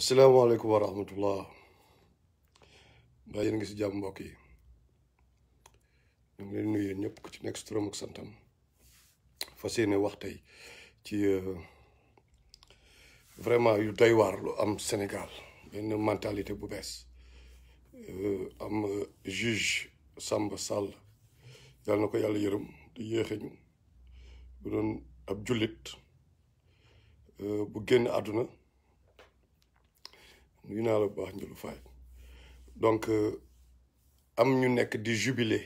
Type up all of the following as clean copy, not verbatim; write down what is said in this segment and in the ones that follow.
asalaamaaleykum wa rahmatullah mbaa yéen ngi si jàmm mbokk yi ñu ngi leen nuyu ñëpp ku ci nekk si turam ak santam fas yéene wax tey ci vraiment yu doy waar lu am Sénégal benn mentalité bu bees am juge Samba Sall yàlla na ko yàlla yërëm di yéexe ñu bu doon ab jullit bu génn àdduna nuyu naa la bu baax Ndiolou Faye donc am ñu nekk di jubilé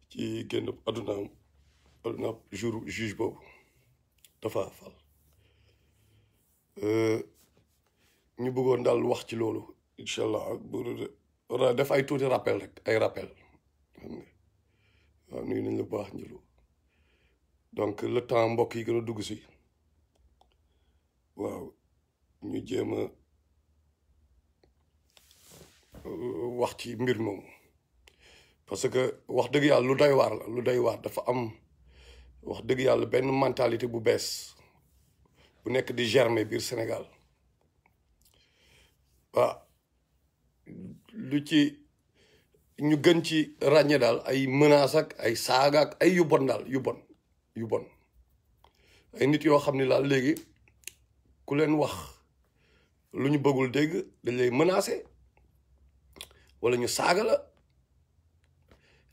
ci génn àdduna jour juge boobu dafa fal ñu bëggoon daal wax ci loolu incha allah bu def ay tuuti rappel rek ay rappel xam nga waaw nuyu nañ la bu baax Ndiolou donc le temps mbokk yi gën a dugg si waaw ñu jéem a wax ci mbir moomu parce que wax dëgg yàlla lu doy waar la lu doy waar dafa am wax dëgg yàlla benn mentalité bu bees bu nekk di germer biir Sénégal waaw lu ci ñu gën ci ràññee daal ay menaces ak ay saaga ak ay yu bon daal yu bon ay nit yoo xam ne daal léegi ku leen wax lu ñu bëggul dégg dañ lay menacer wala ñu saaga la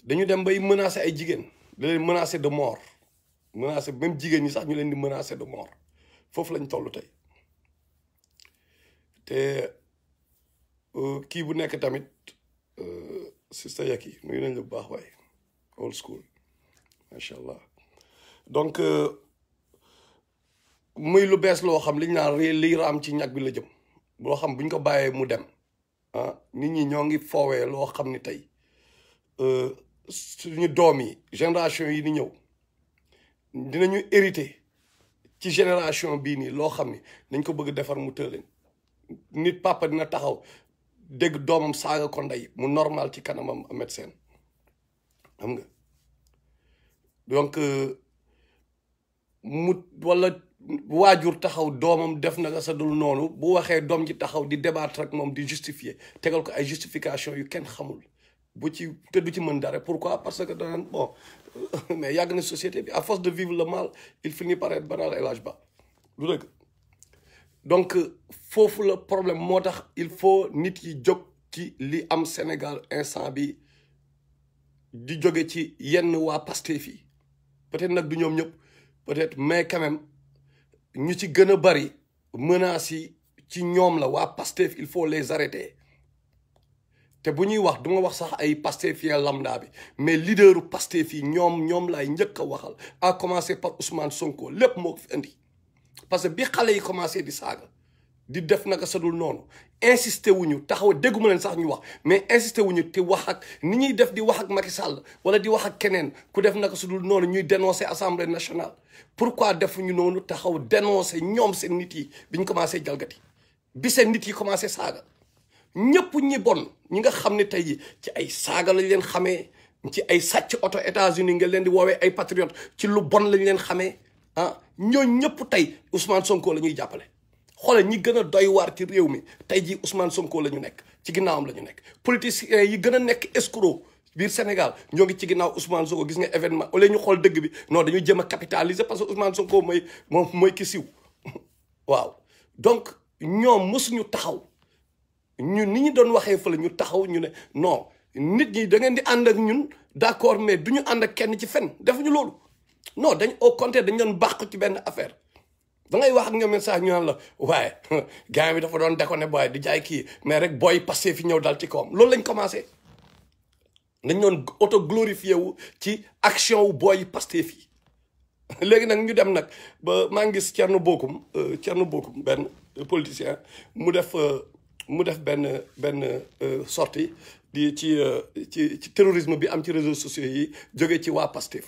dañu dem bay menacer ay jigéen da leen menacer de mort menacer même jigéen ñi sax ñu leen di menacer de mort foofu lañ toll tey te kii bu nekk tamit Sister Yaki nuyu nañ la bu baax waaye old school macha allah donc muy lu bees loo xam liñ naan liy raam ci ñag bi la jëm loo xam buñ ko bàyyee mu dem nit ñi ñoo ngi foowee loo xam ni tey suñu doom yi génération yi di ñëw dinañu hérité ci génération bii nii loo xam ni dañ ko bëgg defar mu tëleen nit papa dina taxaw dégg doomam saaga ko ndey mu normal ci kanamam médecin xam nga donc mu wala waajur taxaw doomam def na nga sa dul noonu bu waxee doom ji taxaw di débattre ak moom di justifier tegal ko ay justification yu kenn xamul bu ci te du ci mën dara pourquoi parce que danaan bon mais yàgg na société bi à force de vivre le mal il finit par être banal et l'âge bas lu dëgg donc foofu la problème moo tax il faut nit yi jóg ci li am Sénégal instant bi di jóge ci yenn waa Pastef yi peut-être nag du ñoom ñëpp peut-être mais quand même ñu ci gën a bari menaces yi ci ñoom la waa Pastef il faut les arrêter te bu ñuy wax du nga wax sax ay Pastefien lambda bi mais leaderu Pastef yi ñoom lay njëkk a waxal à commencer par Ousmane Sonko lépp moo ko fi indi parce que bi xale yi commencé di saaga di def naka sadul noonu insisté wuñu taxaw dégguma leen sax ñu wax mais insisté wuñu te wax ak ni ñuy def di wax ak Macky Sall wala di wax ak keneen ku def naka sadul noonu ñuy dénoncer Assemblée nationale pourquoi defuñu noonu taxaw dénoncer ñoom seen nit yi biñ commencé jalgati bi seen nit yi commencé saaga ñëpp ñi bon ñi nga xam ne tey ci ay saaga lañ leen xamee ci ay sàcc oto États-Unis nga leen di woowee ay patriotes ci lu bon lañ leen xamee ñooñu ñëpp tey Ousmane Sonko la ñuy jàppale xoolal ñi gën a doy waar ci réew mi tey jii Ousmane Sonko la ñu nekk ci ginnaawam la ñu nekk politiciens yi gën a nekk escroc biir Sénégal ñoo ngi ci ginnaaw Ousmane Sonko gis nga événement au lieu ñu xool dëgg bi non dañuy jéem a capitaliser parce que Ousmane Sonko mooy ki siw waaw donc ñoom mësuñu taxaw ñun ni ñu doon waxee fële ñu taxaw ñu ne non nit ñi da ngeen di ànd ak ñun d'accord mais du ñu ànd ak kenn ci fen defuñu loolu non dañ au contraire dañ doon bàq ci benn affaire da ngay wax ak ñoom sax ñu naan la waaye gars bi dafa doon déconné booy di jaay kii mais rek booy passé fi ñëw dal ci kawam loolu lañ commencé dañ doon auto glorifié wu ci action wu booy Pastef fii léegi nag ñu dem nag ba maa ngi gis Thierno Bocoum benn politicien mu def benn sortie di ci terrorisme bi am ci réseaux sociaux yi jóge ci waa Pastef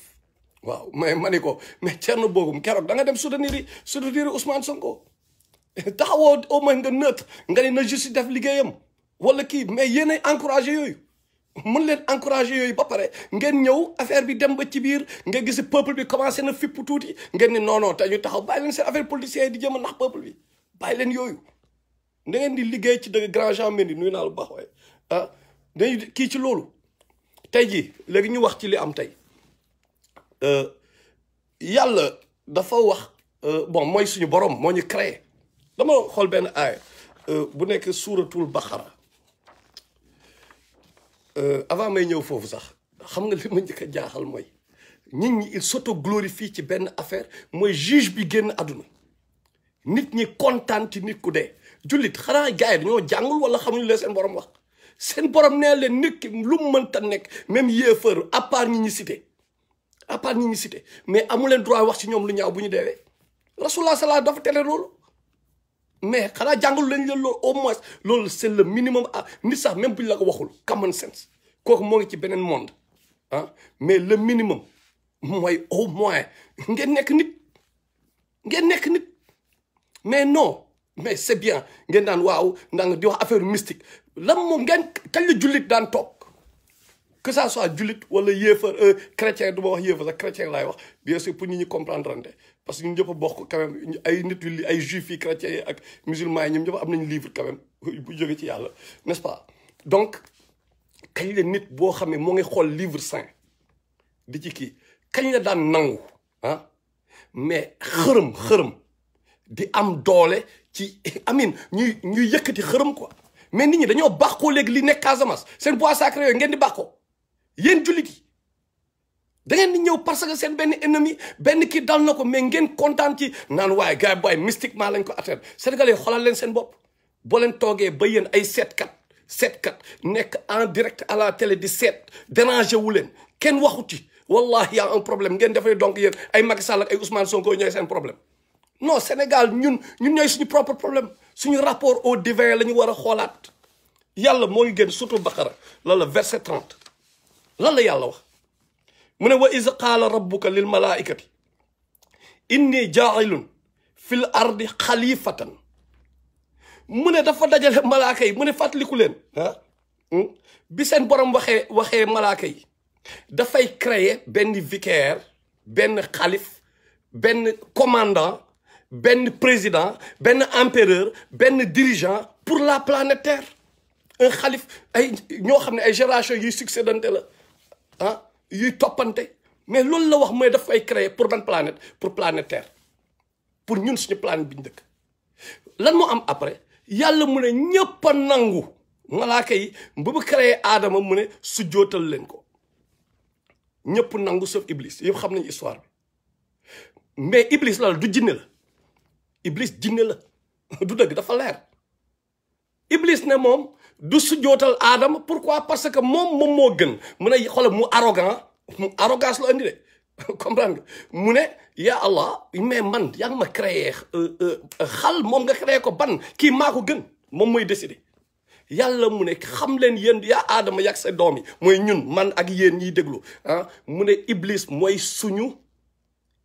waaw mais ma ni ko mais Thierno Bocoum keroog da nga dem soutenir Ousmane Sonko taxawoo au moins nga neutre nga ne na justice def liggéeyam wala kii mais yéenay encouragé yooyu mën leen encouragé yooyu ba pare ngeen ñëw affaire bi dem ba ci biir nga gis peuple bi commencé na fipp tuuti ngeen ni non te ñu taxaw bàyyi leen seen affaire politiciens yi di jëm a nax peuple bi bàyyi leen yooyu da ngeen di liggéey ci dëgg grand Jean Mendy nuyu naa lu baax waaye dañuy kii ci loolu tey jii léegi ñu wax ci li am tey yàlla dafa wax bon mooy suñu borom moo ñu créé dama xool benn aaya bu nekk suuratul Baqara avant may ñëw foofu sax xam nga li ma njëkk a jaaxal mooy nit ñi il s'auto-glorifie ci benn affaire mooy juge bi génn àdduna nit ñi kontaan ci nit ku dee jullit xanaa gars yi dañoo jàngul wala xamuñu leen seen borom wax seen borom nee leen nit ki lu mu mënta nekk même yéefar à part ñi cité mais amu leen droit wax ci ñoom lu ñaaw bu ñu deewee rasulullah sallallahu dafa tere loolu mais xanaa jàngul lañ leen loolu au moins loolu c'est le minimum nit sax même bu ñu la ko waxul common sense kooku moo ngi ci beneen monde mais le minimum mooy au moins ngeen nekk nit mais non mais c'est bien ngeen daan waaw ndax di wax affaire mystique lan moom ngeen kañ la jullit daan toog que ça soit jullit wala yéefar chrétien du ma wax yéefar sax chrétien laay wax bien sûr pour nit ñi comprendre rante parce que ñun ñëpp a bokk quand même ay nit yu ay juifs yi chrétiens yi ak musulmans yi ñoom ñëpp am nañu livre quand même bu jóge ci yàlla n'est-ce pas donc kañ la nit boo xam ne moo ngi xool livre saint di ci kii kañ la daan nangu mais xërëm di am doole ci amin ñuy yëkkati xërëm quoi mais nit ñi dañoo bàqoo léegi li nekk Casamance seen bois sacré yooyu ngeen di bàqoo yéen jullit yi da ngeen di ñëw parce que seen benn ennemi benn kii dal na ko mais ngeen kontaan ci naan waaye gars yi mystiquement lañ ko atteindre sénégalais xoolal leen seen bopp boo leen toogee ba yéen ay seetkat nekk en direct à la télé di seet dérangé wu leen kenn waxu ci wallahi y a un problème ngeen dafay donc yéen ay Macky Sall ak ay Ousmane Sonko ñooy seen problème non Sénégal ñun ñooy suñu propre problème suñu rapport au divin la ñu war a xoolaat yàlla moo ngi génn surtout Baqara lan la verset 30 lan la yàlla wax mu ne wa iz qaala rabbuka lil malaikati inni jaailun fil ardi xalifatan mu ne dafa dajale malaaka yi mu ne fàttaliku leen bi seen borom waxee malaaka yi dafay créer benn vicaire benn xalif benn commandant benn président benn empereur benn dirigeant pour la planète Terre un xalif ay ñoo xam ne ay génération yuy succédante la yuy toppante mais loolu la wax mooy daf koy créer pour ban planète pour planète Terre pour ñun suñu planète bi ñu dëkk lan moo am après yàlla mu ne ñëpp a nangu malaaka yi bu mu créer aadama mu ne su jootal leen ko ñëpp nangu sauf Iblis yëpp xam nañu histoire bi mais Iblis la du jinne la Iblis jinne la du dëgg dafa leer Iblis ne moom du sujjootal aadama pourquoi parce que moom moo gën mu ne xoolal mu arrogance la andi de comprendre nga mu ne ya Allah mais man yaa ngi ma créé xal moom nga créé ko ban kii maa ko gën moom mooy décider yàlla mu ne xam leen yéen yaa aadama yàgg sa doom yi mooy ñun man ak yéen ñiy déglu mu ne Iblis mooy suñu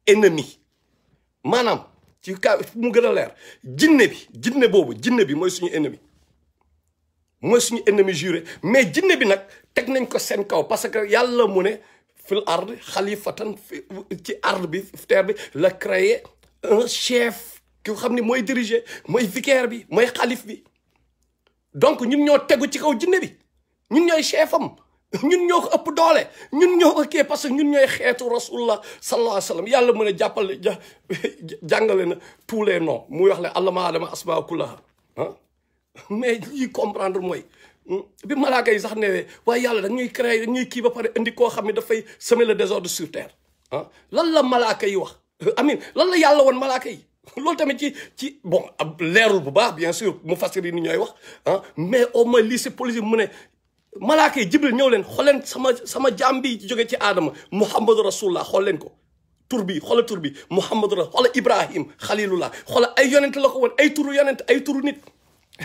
ennemi maanaam ci ka mu gën a leer jinne bi mooy suñu ennemi juré mais jinne bi nag teg nañ ko seen kaw parce que yàlla mu ne fil ard xalifatan ci ard bi terre bi la créé un chef ki xam ne mooy diriger mooy vicaire bi mooy xalif bi donc ñun ñoo tegu ci kaw jinne bi ñun ñooy chefam ñun ñoo ko ëpp doole ñun ñoo ko kii parce que ñun ñooy xeetu rasulullah sallallahu alayhi wa sallam yàlla mën a jàppale jàngale na tous les noms muy wax le allama adama asmaa kullaha mais ñuy comprendre mooy bi malaaka yi sax newee waaye yàlla dañuy créer dañuy kii ba pare indi koo xam ne dafay semer le désordre sur terre lan la malaaka yi wax amin lan la yàlla woon malaaka yi loolu tamit ci bon leerul bu baax bien sûr mu fasiri ni ñooy wax mais au moins lii c'est politique mu ne malaaka yi Jibril ñëw leen xool leen sama jaam bi jóge ci aadama Muhammadu Rasulullah xool leen ko tur bi xoola tur bi Muhammadu Rasul xoola Ibrahim Khalilullah xoola ay yonent la ko woon ay turu yonent ay turu nit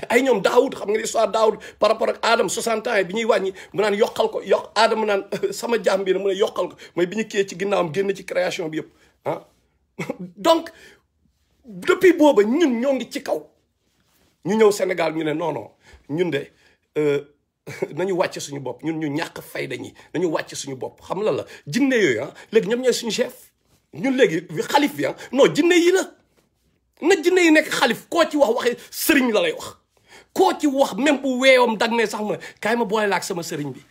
ay ñoom Daoud xam nga histoire Daoud par rapport ak Adam 60 ans yi bi ñuy wàññi mu naan yokkal ko Adam naan sama jaam bi ne mu ne yokkal ko mooy bi ñu kiyee ci ginnaawam génn ci création bi yëpp donc depuis booba ñun ñoo ngi ci kaw ñu ñëw Sénégal ñu ne non ñun de nañu wàcce suñu bopp ñun ñu ñàkk fayda ñi nañu wàcce suñu bopp xam la jinne yooyu léegi ñoom ñooy suñu chef ñun léegi xalif bi non jinne yi la na jinne yi nekk xalif koo ci wax waxee sëriñ la lay wax koo ci wax même bu weewam dag ne sax mu ne kaay ma boole laak sama sëriñ bi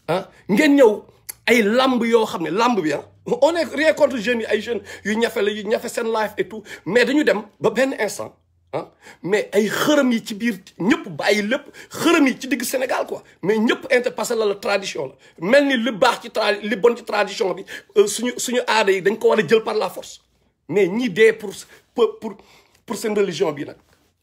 ah ngeen ñëw ay lamb yoo xam ne lamb bi on est rien contre jeunes yi ay jeunes yu ñafe la yu ñafe seen life et tout mais dañu dem ba benn instant ah mais ay xërëm yi ci biir ñëpp bàyyi lépp xërëm yi ci digg Sénégal quoi mais ñëpp interpassé la tradition la mel ni li baax ci li bon ci tradition bi suñu aada yi dañ ko war a jël par la force mais ñi dee pour seen religion bi nag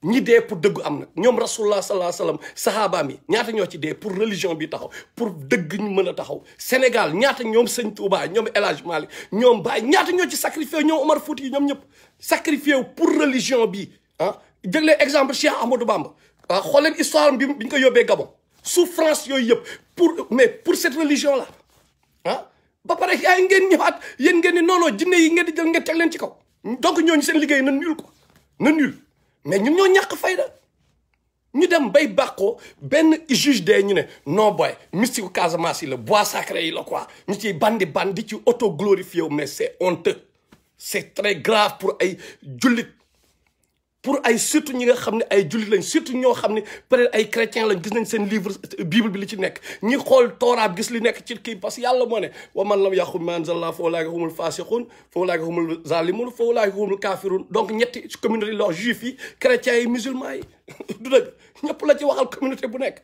ñi dee pour dëggu am nag ñoom rasulullah sallallahu alayhi wasallam sahabaam yi ñaata ñoo ci dee pour religion bi taxaw pour dëgg ñu mën a taxaw Sénégal ñaata ñoom Sëñ Touba ñoom El Hadj Malick ñoom Baye ñaata ñoo ci sacrifié ñoom Omar Fouti yi ñoom ñëpp sacrifié wu pour religion bi ah jël leen exemple Cheikh Ahmadou Bamba ah xool leen histoire bi ñu ko yóbbee Gabon souffrance yooyu yëpp pour cette religion là ah ba pare yaa ngeen ñëwaat yéen ngeen ni non jinne yi ngeen di jël ngeen teg leen ci kaw donc ñooñu seen liggéey na nul quoi na nul mais ñun ñoo ñàkk fayda ñu dem bay bàqoo benn juge de ñu ne non boy mystique Casamance yi la bois sacré yi la quoi ñu ciy bandi ci auto glorifié mais c'est honteux c'est très grave pour ay jullit pour ay surtout ñi nga xam ne ay jullit lañ surtout ñoo xam ne peut-être ay chrétiens lañ gis nañ seen livre bible bi li ci nekk ñi xool tooraab gis li nekk ci kii parce que yàlla moo ne wa man lam yaxum ma anzalna fa ulaa'ika humul faasiquun fa ulaa'ika humul zaalimuun fa ulaa'ika humul kaafiruun donc ñetti communauté yi la wax juif yi chrétiens yi musulmans yi du dëgg ñëpp la ci waxal communauté bu nekk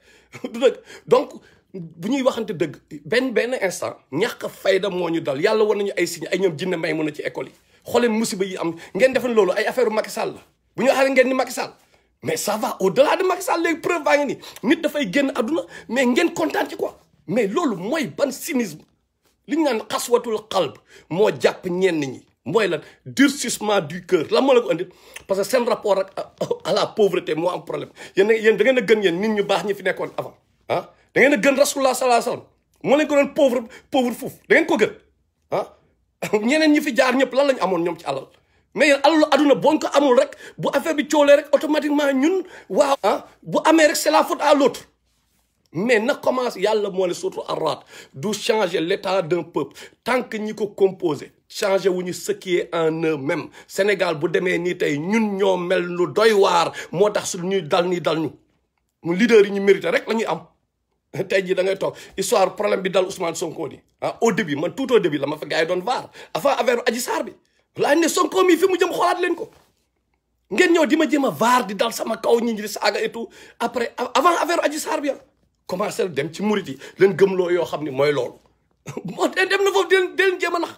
du dëgg donc bu ñuy waxante dëgg benn instant ñàkk fayda moo ñu dal yàlla war nañu ay signes ay ñoom jinne may mën a ci école yi xooleen musiba yi am ngeen defen loolu ay affaire Macky Sall la bu ñu waxee ngeen ni Macky Sall mais ça va au-delà de Macky Sall léegi preuve baa ngi ni nit dafay génn àdduna mais ngeen kontaan ci quoi mais loolu mooy ban cynisme li ñu naan xaswatul qalb moo jàpp ñenn ñi mooy lan durcissement du cœur lan moo la ko andi parce que seen rapport ak à la pauvreté moo am problème yéen da ngeen a gën yéen nit ñu baax ñi fi nekkoon avant ah da ngeen a gën rasulullah sallallahu alayhi wasallam moo leen ko doon pauvre foofu da ngeen ko gën ah ñeneen ñi fi jaar ñëpp lan lañu amoon ñoom ci alal mais yéen alalu aduna boo ko amul rek bu affaire bi coolee rek automatiquement ñun waaw ah bu amee rek c'est la faute à l'autre mais na commence yàlla moo ne surtout arrat du changer l'état d'un peuple tant que ñi ko composé changer wuñu ce qui est en eux-mêmes Sénégal bu demee nii tey ñun ñoo mel lu doy waar moo tax su ñuy dal nii dal ñu mu leader yi ñu mérité rek la ñuy am tey jii da ngay toog histoire problème bi dal Ousmane Sonko ni ah au début man tout au début la ma fa gars yi doon vaar avant affaire Adji Sarr bi laa ne Sonko mi fi mu jëm xoolaat leen ko ngeen ñëw di ma jéem a vaar di dal sama kaw ñi di saaga et tout après avant affaire Adji Sarr bi commencé dem ci murit yi leen gëmloo yoo xam ni mooy loolu moo dem na foofu di leen jéem a nax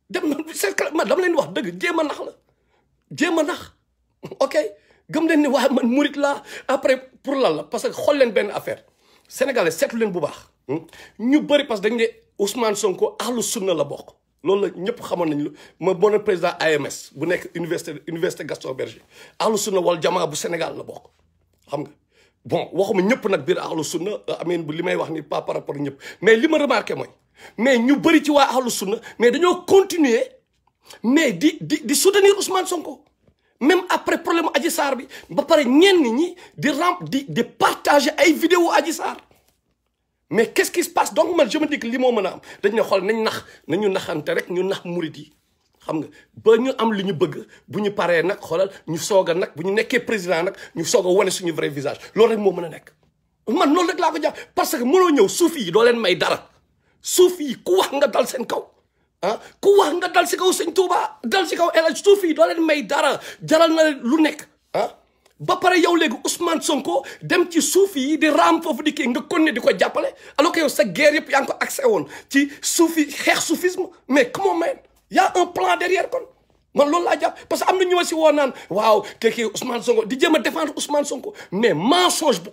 dem na c'est dama leen wax dëgg jéem a nax la jéem a nax ok gëm leen ni waaye man murit laa après pour lan la parce que xool leen benn affaire sénégalais seetlu leen bu baax ñu bëri parce que dañ ne Ousmane Sonko ahlu sunna la bokk loolu la ñëpp xamoon nañu ma bon président AMS bu nekk université Gaston Berger ahlu sunna wal jamaa bu Sénégal la bokk xam nga bon waxuma ñëpp nag biir ahlu sunna ameen bu li may wax ni pas par rapport ñëpp mais li ma remarqué mooy mais ñu bëri ci waa ahlu sunna mais dañoo continuer mais di soutenir Ousmane Sonko même après problème Adji Sarr bi ba pare ñenn ñi di partager ay vidéo Adji Sarr mais qu'est-ce qui se passe donc man je me dis que li moo mën a am dañ ne xool nañu naxante rek ñu nax murit yi xam nga ba ñu am li ñu bëgg bu ñu paree nag xoolal ñu soog a nag bu ñu nekkee président nag ñu soog a wane suñu vrai visage loolu rek moo mën a nekk man loolu rek laa ko jàpp parce que mënoo ñëw suufi yi doo leen may dara suufi yi ku wax nga dal seen kaw ah ku wax nga dal si kaw sëñ Touba dal si kaw El Hadj suufi yi doo leen may dara jaral na lu nekk ah ba pare yow léegi Ousmane Sonko dem ci suufi yi di raam foofu di kii nga konne di ko jàppale alors que yow sa guerre yëpp yaa ngi ko accès woon ci suufi xeex soufisme mais comment man y a un plan derrière kon man loolu laa jàpp parce que am na ñu ma si woo naan waaw kii Ousmane Sonko di jéem a défendre Ousmane Sonko mais mensonge bu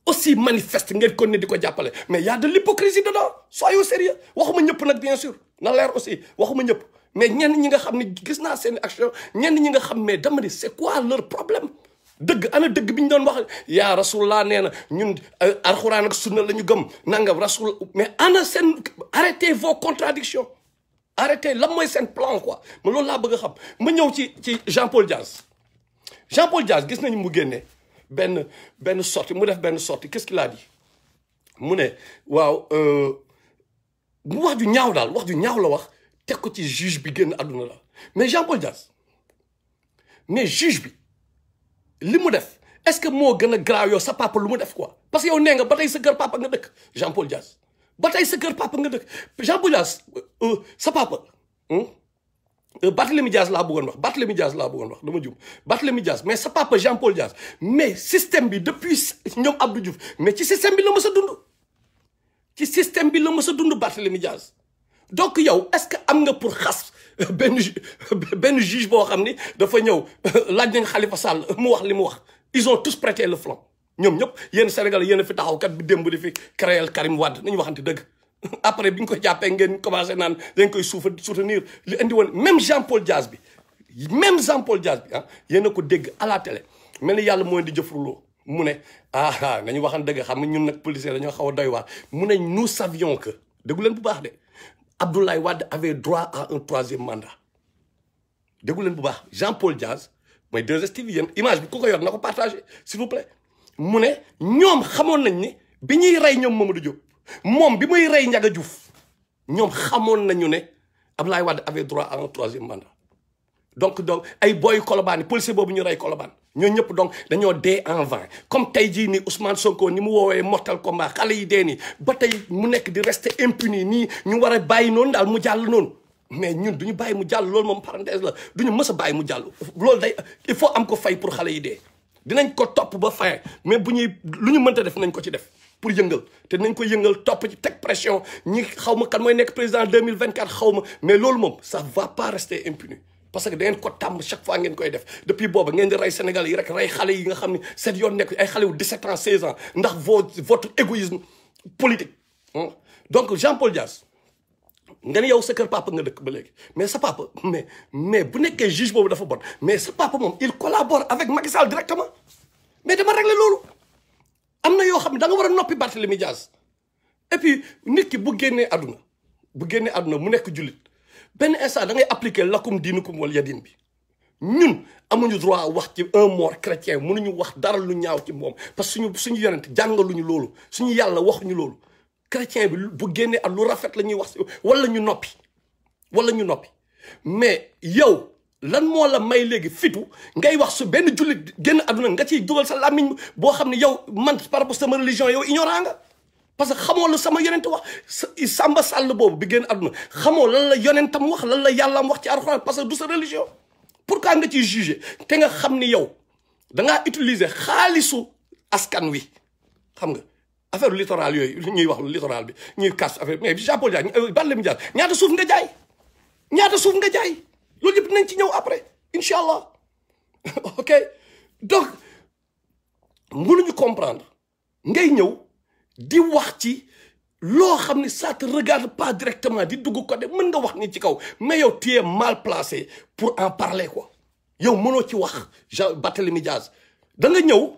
aussi manifeste ngeen konne di ko jàppale mais y a de l'hypocrisie dedans soyons sérieux waxuma ñëpp nag bien sûr na leer aussi waxuma ñëpp mais ñenn ñi nga xam ne gis naa seen action ñenn ñi nga xam mais dama ni c'est quoi leur problème dëgg ana dëgg bi ñu doon wax yaa rasulullah nee na ñun alxuraan ak sunna la ñu gëm nangam rasul mais ana seen arrêtez vos contradictions arrêtez lan mooy seen plan quoi ma loolu laa bëgg a xam ma ñëw ci Jean-Paul Diaz gis nañu mu génne benn sortie mu def benn sortie qu'est-ce qu'il a dit mu ne waaw mu wax ju ñaaw daal wax ju ñaaw la wax teg ko ci juge bi génn àdduna la mais Jean-Paul Diaz mais juge bi li mu def est-ce que moo gën a graaw yow sa papa lu mu def quoi parce que yow nee nga ba tey sa kër papa nga dëkk Jean-Paul Diaz ba tey sa kër papa nga dëkk Jean-Paul Diaz sa papa Barthélémy Diaz laa bëggoon wax Barthélémy Diaz laa bëggoon wax dama jum Barthélémy Diaz mais sa papa Jean-Paul Diaz mais système bi depuis ñoom Abdou Diouf mais ci système bi la mës a dund ci système bi la mës a dund Barthélémy Diaz donc yow est-ce que am nga pour xas benn juge boo xam ni dafa ñëw laaj nañ Khalifa Sall mu wax li mu wax ils ont tous prêté le flanc ñoom ñëpp yéen Sénégal yéen a fi taxaw kat bi démb di fi créer Karim Wade nañu waxante dëgg après bi ñu ko jàppee ngeen commencé naan dañ koy soutenir li indi woon même Jean-Paul Diaz bi ah yéen a ko dégg à la télé mel ni yàlla mooy di jëfruloo mu ne nañu waxante dëgg xam nga ñun nag policier dañoo xaw a doy waar mu ne nous savions que déggu leen bu baax de Abdoulaye Wade avait droit à un 3e mandat déggu leen bu baax Jean-Paul Diaz mooy 2STV yéen image bi ku ko yor na ko partagé s'il vous plaît mu ne ñoom xamoon nañ ni bi ñuy rey ñoom Mamadou Diop moom bi muy rey Ndiaga Diouf ñoom xamoon nañu ne Abdoulaye Wade avait droit à un 3e mandat donc ay boy Colobane policier boobu ñu rey Colobane ñoo ñëpp donc dañoo dee en vain comme tey jii ni Ousmane Sonko ni mu woowee mortal combat xale yi dee nii ba tey mu nekk di rester impuni nii ñu war a bàyyi noonu daal mu jàll noonu mais ñun duñu bàyyi mu jàll loolu moom parenthèse la duñu mës a bàyyi mu jàll loolu day il faut am ko fay pour xale yi dee dinañ ko topp ba fin mais bu ñuy lu ñu mënta def nañ ko ci def pour yëngal te nañ ko yëngal topp ci teg pression ñi xaw ma kan mooy nekk président 2024 xaw ma mais loolu moom ça va pas rester impuni parce que da ngeen ko tàmm chaque fois ngeen koy def depuis booba ngeen di rey Sénégal yi rek rey xale yi nga xam ne seen yoon nekk ay xale wu 17 ans 16 ans ndax votre égoïsme politique donc Jean-Paul Diaz nga ne yow sa kër papa nga dëkk ba léegi mais sa papa mais bu nekkee juge boobu dafa bon mais sa papa moom il collabore avec Macky Sall directement mais dama régler loolu am na yoo xam ne da nga war a noppi Barthélémy Diaz et puis nit ki bu génnee àdduna mu nekk jullit benn instant da ngay appliquer lakum diinukum wal yadin bi ñun amuñu droit wax ci un mort chrétien mënuñu wax dara lu ñaaw ci moom parce que suñu yonent jàngaluñu loolu suñu yàlla waxuñu loolu chrétien bi bu génnee ak lu rafet la ñuy wax wala ñu noppi mais yow lan moo la may léegi fitu ngay wax su benn jullit génn àdduna nga ciy dugal sa làmmiñ boo xam ne yow man par rapport sama religion yow ignorant nga parce que xamoo la sama yonent wax Samba Sall boobu bi génn àdduna xamoo lan la yonentam wax lan la yàllaam wax ci alxuraan parce que du sa religion pourquoi nga ciy juger te nga xam ni yow dangaa utiliser xaalisu askan wi xam nga affaire littoral yooyu ñuy wax littoral bi ñuy kas affaire mais Jean-Paul Diaz Barthélémy Diaz ñaata suuf nga jaay loolu yëpp nañ ci ñëw après incha allah ok donc mënuñu comprendre ngay ñëw di wax ci loo xam ne ça te regarde pas directement di dugg ko de mën nga wax ni ci kaw mais yow tu es mal placé pour en parler quoi yow mënoo ci wax Barthélémy Diaz da nga ñëw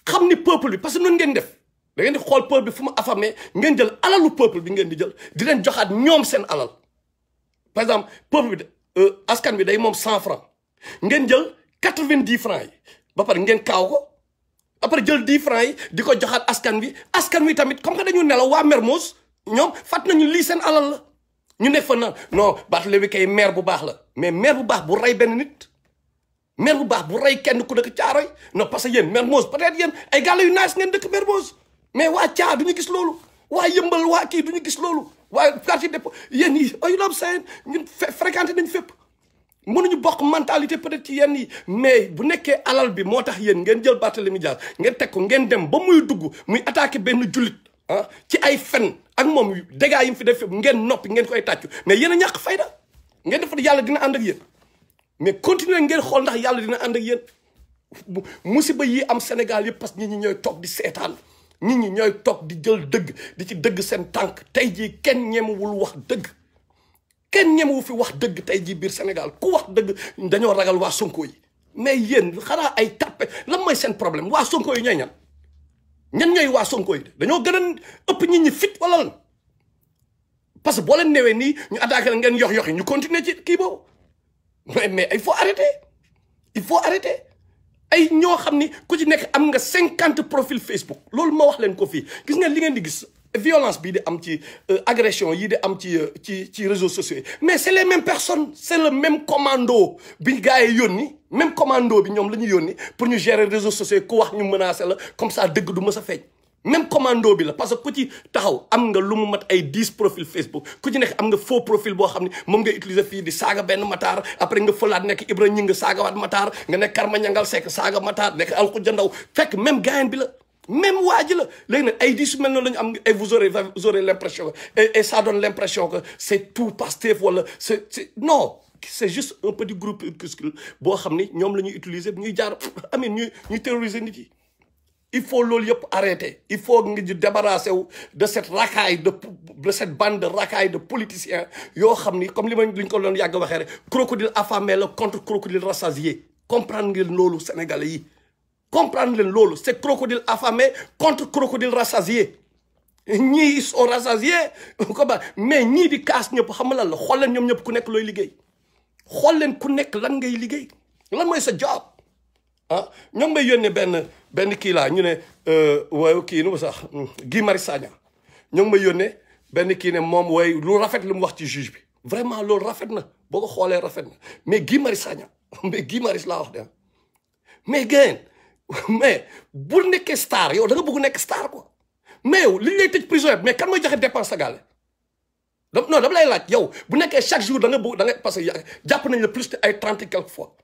xam ni peuple bi parce que noonu ngeen def da ngeen di xool peuple bi fu mu affamé ngeen jël alalu peuple bi ngeen di jël di leen joxaat ñoom seen alal par exemple peuple bi askan bi day moom 100 francs ngeen jël 90 francs yi ba pare ngeen kaaw ko après jël 10 francs yi di ko joxaat askan wi tamit comme que dañu nelaw waa Mermoz ñoom fat nañu lii seen alal la ñu nekk fa naan non Barthélémy kay maire bu baax la mais maire bu baax bu rey benn nit maire bu baax bu rey kenn ku dëkk Caaroy non parce que yéen Mermoz peut-être yéen ay gàlla yu naas ngeen dëkk Mermoz mais waa Caa duñu gis loolu waa Yëmbal waa kii duñu gis loolu waa quartier dépôt yéen yi ay loolu seen ñun fréquenté nañ fépp mënuñu bokk mentalité peut-être ci yenn yi mais bu nekkee alal bi moo tax yéen ngeen jël Barthélémy Diaz ngeen teg ko ngeen dem ba muy dugg muy attaqué benn jullit ci ay fen ak moom dégâts yi mu fi def fépp ngeen noppi ngeen koy tàccu mais yéen a ñàkk fayda ngeen def yàlla dina ànd ak yéen mais continuer ngeen xool ndax yàlla dina ànd ak yéen musiba yi am Sénégal yëpp parce que nit ñi ñooy toog di seetaan nit ñi ñooy toog di jël dëgg di ci dëgg seen tànk tey jii kenn ñemewul wax dëgg kenn ñemewu fi wax dëgg tey jii biir Sénégal ku wax dëgg dañoo ragal waa Sonko yi mais yéen xanaa ay tàppe lan mooy seen problème waa Sonko yi ñooy ñan ñooy waa Sonko yi dañoo gën a ëpp nit ñi fit wala lan parce que boo leen newee nii ñu attaqué la ngeen yox yi ñu continuer ci kii boobu mais il faut arrêter ay ñoo xam ni ku ci nekk am nga 50 profil Facebook loolu ma wax leen ko fii gis ngeen li ngeen di gis violence bii di am ci agression yi di am ci réseaux sociaux yi mais c'est les mêmes personnes c'est le même commando bi gars yi yónni même commando bi ñoom la ñu yónni pour ñu gérer réseaux sociaux ku wax ñu menacé la comme ça dëgg du mës a feeñ même commando bi la parce que ku ci taxaw am nga lu mu mat ay 10 profil Facebook ku ci nekk am nga faux profil boo xam ne moom nga utiliser fii di saaga benn Matar après nga fëlaat nekk Ibra ñi nga saagawaat Matar nga nekk Karma Ñangal Seck saaga Matar nekk Alxuja Ndaw fekk même gaayen bi la même waa ji la léegi nag ay 10 mel noonu la ñu am et vous aurez l'impression et ça donne l'impression que c'est tout Pastef wala c'est non c'est juste un petit groupe boo xam ni ñoom la ñuy utiliser ñuy jaar amin ñuy terroriser nit yi il faut loolu yëpp arrêter il faut nga ñu débarrasser wu de cette racaille de cette bande de racaille de politiciens yoo xam ni comme li ñu ko doon yàgg waxee rek crocodile affamé la contre crocodile rassasié comprendre ngeen loolu Sénégalais yi comprendre leen loolu c'est crocodile affamé contre crocodile rassasié ñii ils sont rassasiés mais ñii di kaas ñëpp xam nga lan la xool leen ñoom ñëpp ku nekk looy liggéey xool leen ku nekk lan ngay liggéey lan mooy sa job ah ñoom may yónnee benn kii laa ñu ne waaye kii nu mu sax Guy Marius Sagna ñoom may yónnee benn kii ne moom waaye lu rafet lu mu wax ci juge bi vraiment loolu rafet na boo ko xoolee rafet na mais Guy Marius Sagna mais Guy Marius laa wax de mais gën mais bu nekkee star yow da nga bëgg nekk star quoi mais yow li ñu lay tëj prison mais kan mooy joxe dépense sa gàlle non dama lay laaj yow bu nekkee chaque jour da nga bëgg da nga parce que jàpp nañ la plus de ay 30 et quelques fois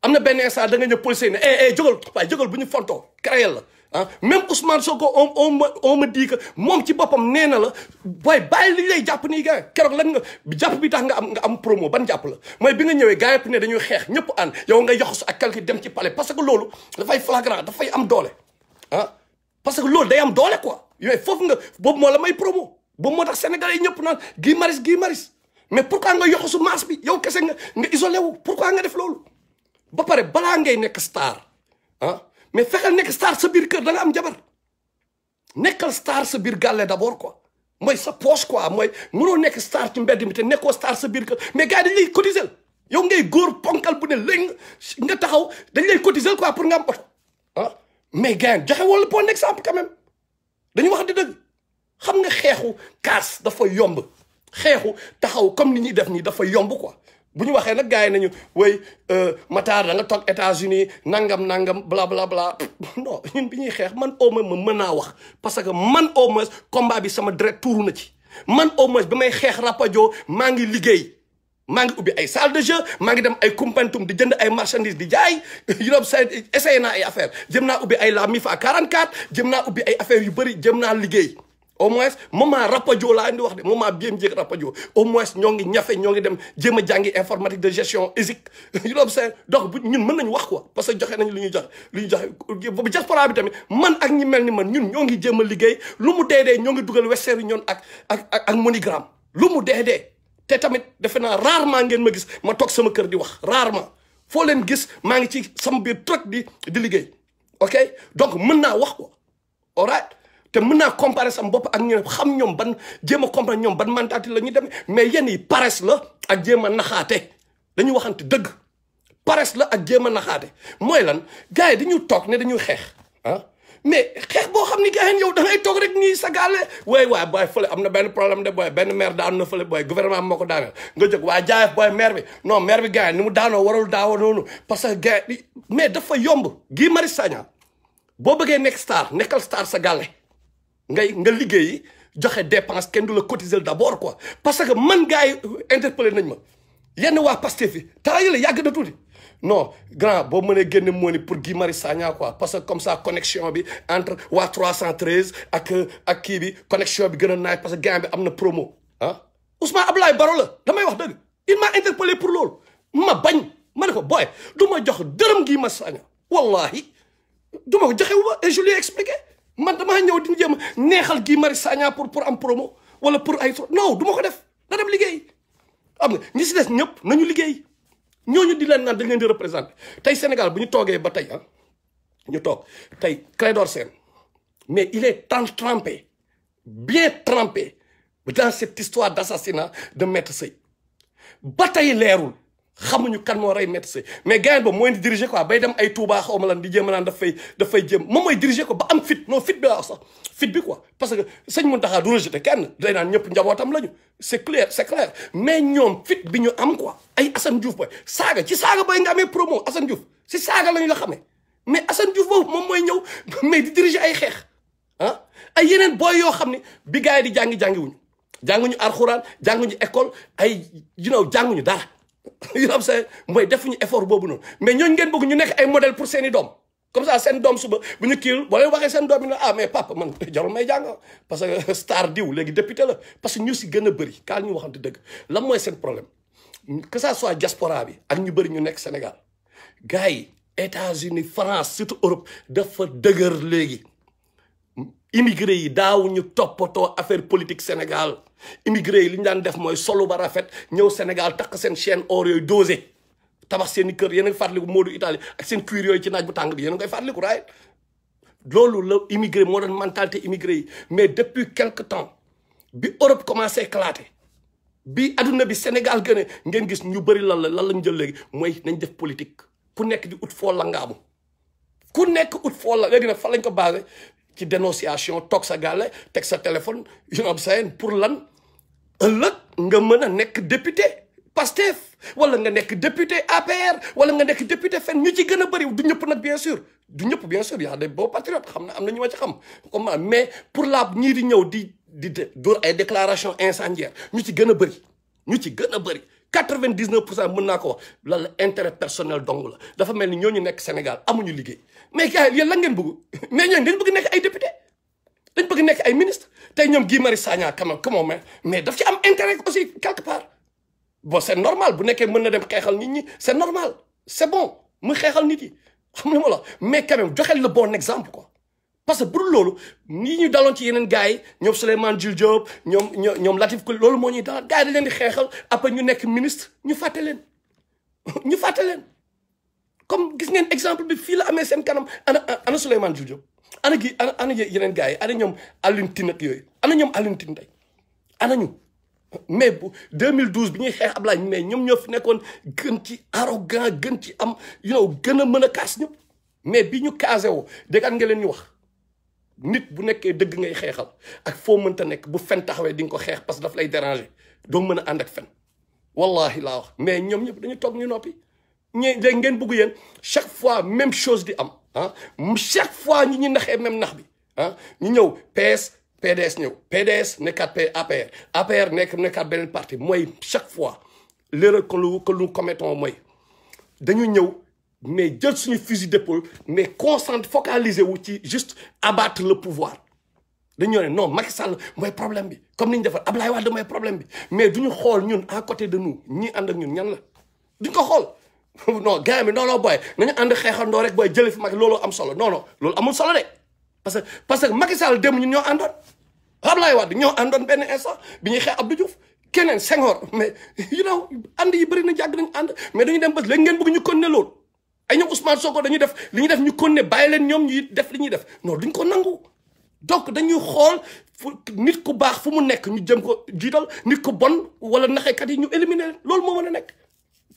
am na benn instant da nga ñëw policier ne jógal bu ñu fontoo créé la ah même Ousmane Sonko on me dit que moom ci boppam nee na la booy bàyyi li lay jàpp nii gars keroog lan nga jàpp bi tax nga am promo ban jàpp la mooy bi nga ñëwee gars yëpp ne dañuy xeex ñëpp ànd yow nga yoxos ak quelque dem ci palais parce que loolu dafay flagrant dafay am doole ah parce que loolu day am doole quoi yooyu foofu nga boobu moo la may promo boobu moo tax Sénégalais yi ñëpp naan Guy Marius mais pourquoi nga yoxosu masse bi yow kese nga isolé wu pourquoi nga def loolu ba pare balaa ngay nekk star ah mais fexeel nekk star sa biir kër da nga am jabar nekkal star sa biir gàlle d'abord quoi mooy sa poche quoi mooy mënoo nekk star ci mbedd mi te nekkoo star sa biir kër mais gars yi dañ lay cotiser yow ngay góor ponkal bu ne léegi nga taxaw dañ lay cotiser quoi pour nga am oto ah mais gars joxe wala bon exemple quand même dañu wax di dëgg xam nga xeexu kaas dafa yomb xeexu taxaw comme ni ñuy def nii dafa yomb quoi bu ñu waxee nag gars yi nañu way Matar da nga toog États-Unis nangam bla bla bla non ñun bi ñuy xeex man au moins ma mën naa wax parce que man au moins combat bi sama deret tuuru na ci man au moins bi may xeex Rapadio maa ngi liggéey maa ngi ubbi ay salle de jeu maa ngi dem ay Koumpentoum di jënd ay marchandises di jaay Europe essayé naa ay affaires jëm naa ubbi ay la MIFA 44 jëm naa ubbi ay affaires yu bëri jëm naa liggéey au moins moment Rapadio laa indi wax de moment bien jéeg Rapadio au moins ñoo ngi ñafe ñoo ngi dem jéem a jàngi informatique de gestion ESIC Europe donc ñun mën nañu wax quoi parce que joxe nañu lu ñuy joxe boobu diaspora bi tamit man ak ñi mel ni man ñun ñoo ngi jéem a liggéey lu mu dee ñoo ngi dugal Western Union ak MoneyGram lu mu dee te tamit defe naa rarement ngeen ma gis ma toog sama kër di wax rarement foo leen gis maa ngi ci sama biir truc di liggéey ok donc mën naa wax quoi all right te mën naa comparer sama bopp ak ñoom xam ñoom ban jéem a comparer ñoom ban mentalité la ñuy demee mais yenn yi paresse la ak jéem a naxaate dañuy waxante dëgg paresse la ak jéem a naxaate mooy lan gars yi dañuy toog ne dañuy xeex ah mais xeex boo xam ni gars yi yow da ngay toog rek nii sa gaale waay booy fële am na benn problème de booy benn maire daan na fële booy gouvernement moo ko daaneel nga jóg waa jaayef booy maire bi non maire bi gars yi ni mu daanoo warul daawoo noonu parce que gars yi mais dafa yomb Guy Marius Sagna boo bëggee nekk star nekkal star sa gaale nga liggéeyi joxe dépense kenn du la cotiser d'abord quoi parce que man gars yi interpellé nañ ma yenn waa Pastef fi temps yi la yàgg na tuuti non grand boo mënee génne moo ni pour Guy Marius Sagna quoi parce que comme ça connexion bi entre waa 313 ak kii bi connexion bi gën a naaj parce que gars bi am na promo ah Ousmane Abdoulaye Baro la damay wax dëgg il m'a interpellé pour loolu ma bañ ma ne ko booy du ma jox dërëm Guy Marius Sagna wallahi du ma ko joxe wu ma et je lui ai expliqué man damaa ñëw di jéem a neexal Guy Marius Sagna pour am promo wala pour ay non du ma ko def na dem liggéey am nga ñi si des ñëpp nañu liggéey ñooñu di leen naan dañ leen di représenter tey Sénégal bu ñu toogee ba tey ah ñu toog tey Clédor Sène mais il est trempé bien trempé dans cette histoire d'assassinat de Maître Sèye ba tey leerul xamuñu kan moo rey Maître Sèye mais gars ba mooy di diriger quoi bay dem ay Touba xaw ma lan di jéem a naan daf fay jéem moom mooy diriger ko ba am fit non fit bi laa wax sax fit bi quoi parce que sëñ Mountakha du rejeté kenn day naan ñëpp njabootam lañu c'est clair mais ñoom fit bi ñu am quoi ay Assane Diouf boy saaga ci saaga boy nga amee promo Assane Diouf si saaga lañu la xamee mais Assane Diouf boobu moom mooy ñëw mais di diriger ay xeex ah ay yeneen booy yoo xam ne bi gars yi di jàngiwuñu jànguñu alxuraan jànguñu école ay jànguñu dara you know what I'm saying mooy defuñu effort boobu noonu mais ñooñu ngeen bëgg ñu nekk ay modèle pour seeni doom comme ça seen doom suba bu ñu kiil boo leen waxee seen doom yi ne mais papa man jarul may jàng parce que star diw léegi député la parce que ñu si gën a bëri kaal ñu waxante dëgg lan mooy seen problème que ça soit diaspora bi ak ñu bëri ñu nekk Sénégal gars yi États-Unis France surtout Europe dafa dëgër léegi immigré yi daawuñu toppatoo affaire politique Sénégal immigré yi li ñu daan def mooy solo ba rafet ñëw Sénégal takk seen chaîne or yooyu dosé tabax seen i kër yéen a ngi fàttaliku Modou Italie ak seen cuir yooyu ci naaj bu tàng bi yéen a ngi koy fàttaliku right loolu la immigré moo doon mentalité immigré yi mais depuis quelque temps bi Europe commencé éclater bi adduna bi Sénégal gën a ngeen gis ñu bëri lan lañ jël léegi mooy nañ def politique ku nekk di ut foo langaamu ku nekk ut foo la léegi nag fan lañ ko basé ci dénonciation toog sa gàlle teg sa téléphone you know what I'm saying pour lan ëllëg nga mën a nekk député Pastef wala nga nekk député APR wala nga nekk député fenn ñu ci gën a bëri du ñëpp nag bien sûr du ñëpp bien sûr yaa des beaux patriotes xam na am na ñu ma ci xam comme mais pour la ñii di ñëw di dóor ay déclaration incendiaire ñu ci gën a bëri 99% mën naa ko wax lan la intérêt personnel dong la dafa mel ni ñooñu nekk Sénégal amuñu liggéey mais gars yi yéen lan ngeen bëgg mais ñooñu dañ bëgg nekk ay député dañ bëgg nekk ay ministre tey ñoom Guy Marius Sagna comment mais daf ci am intérêt aussi quelque part bon c'est normal bu nekkee mën na dem xeexal nit ñi c'est normal c'est bon mu xeexal nit yi xam nga ma la mais quand même joxel le bon exemple quoi parce que bu dul loolu nii ñu daloon ci yeneen gars yi ñoom Souleymane Jules Diop ñoom Latif Coulibaly loolu moo ñuy dalal gars yi dañ leen di xeexal après ñu nekk ministre ñu fàtte leen comme gis ngeen exemple bi fii la amee seen kanam ana Souleymane Jules Diop ana yeneen gars yi ana ñoom Alioune Tine ak yooyu ana ñoom Alioune Tine tey ana ñu mais bu 2012 bi ñuy xeex Ablaye mais ñoom ñoo fi nekkoon gën ci arrogant gën ci am gën a mën a kaas ñëpp mais bi ñu kaase woo déggaat nga leen ñu wax nit bu nekkee dëgg ngay xeexal ak foo mënta nekk bu fen taxawee di nga ko xeex parce que daf lay déranger doo mën a ànd ak fen wallahi laa wax mais ñoom ñëpp dañu toog ñu noppi léegi ngeen bëgg yéen chaque fois même chose di am chaque fois ñu naxee même nax bi ñu ñëw PDS ñëw PDS nekkaat APR nekkaat beneen parti mooy chaque fois l'erreur que nous commettons mooy dañu ñëw mais jël suñu fusil d'épaule mais focaliser wu ci juste abattre le pouvoir dañu ne non Macky Sall mooy problème bi comme ni ñu defar Ablaye Wade mooy problème bi mais duñu xool ñun à côté de nous ñi ànd ak ñun ñan la duñ ko xool non gars bi non booy nañu ànd xeexandoo rek booy jële fi Macky loolu am solo non loolu amul solo de parce que Macky Sall dem ñun ñoo àndoon Ablaye Wade ñoo àndoon benn instant bi ñuy xeex Abdou Diouf keneen Senghor mais ànd yi bëri na jàgg nañu ànd mais dañu dem ba léegi ngeen bëgg ñu continuer loolu ay ñoom Ousmane Sonko dañuy def li ñuy def ñu continuer bàyyi leen ñoom ñuy def li ñuy def non duñ ko nangu donc dañuy xool nit ku baax fu mu nekk ñu jëm ko jiital nit ku bon wala naxekat yi ñu éliminer leen loolu moo mën a nekk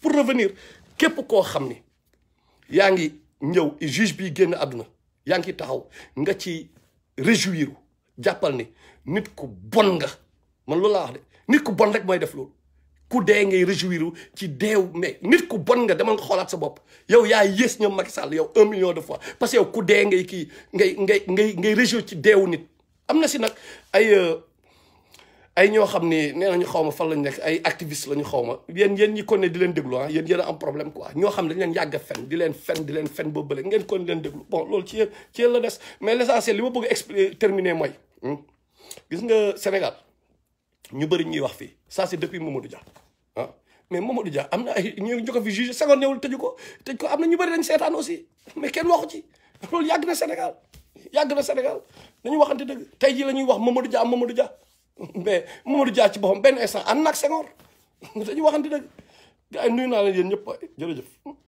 pour revenir képp koo xam ni yaa ngi ñëw juge bi génn àdduna yaa ngi taxaw nga ci réjouir jàppal ni nit ku bon nga man loolu laa wax de nit ku bon rek mooy def loolu ku dee ngay réjouir ci deew mais nit ku bon nga demal nga xoolaat sa bopp yow yaa yées ñoom Macky Sall yow 1 million de fois parce que yow ku dee ngay kii ngay réjouir ci deewu nit am na si nag ay ñoo xam ni nee nañu xaw ma fan lañ nekk ay activiste la ñu xaw ma yéen ñi kon ne di leen déglu yéen a am problème quoi ñoo xam ne dañ leen yàgg a fen di leen fen boobu bële ngeen kon leen déglu bon loolu ci yéen la des mais l'essentiel li ma bëgg a terminer mooy gis nga Sénégal ñu bëri ñuy wax fii ça c'est depuis Mamadou Dia mais Mamadou Dia am na ay ñu jóge fi juge Senghor ñëwul tëj ko am na ñu bëri dañ seetaan aussi mais kenn waxu ci loolu yàgg na Sénégal dañu waxante dëgg tey jii la ñuy wax Mamadou Dia mais Mamadou Dia ci boppam benn instant ànd na ak Senghor dañu waxante dëgg gars yi nuyu naa leen yéen ñëpp jërëjëf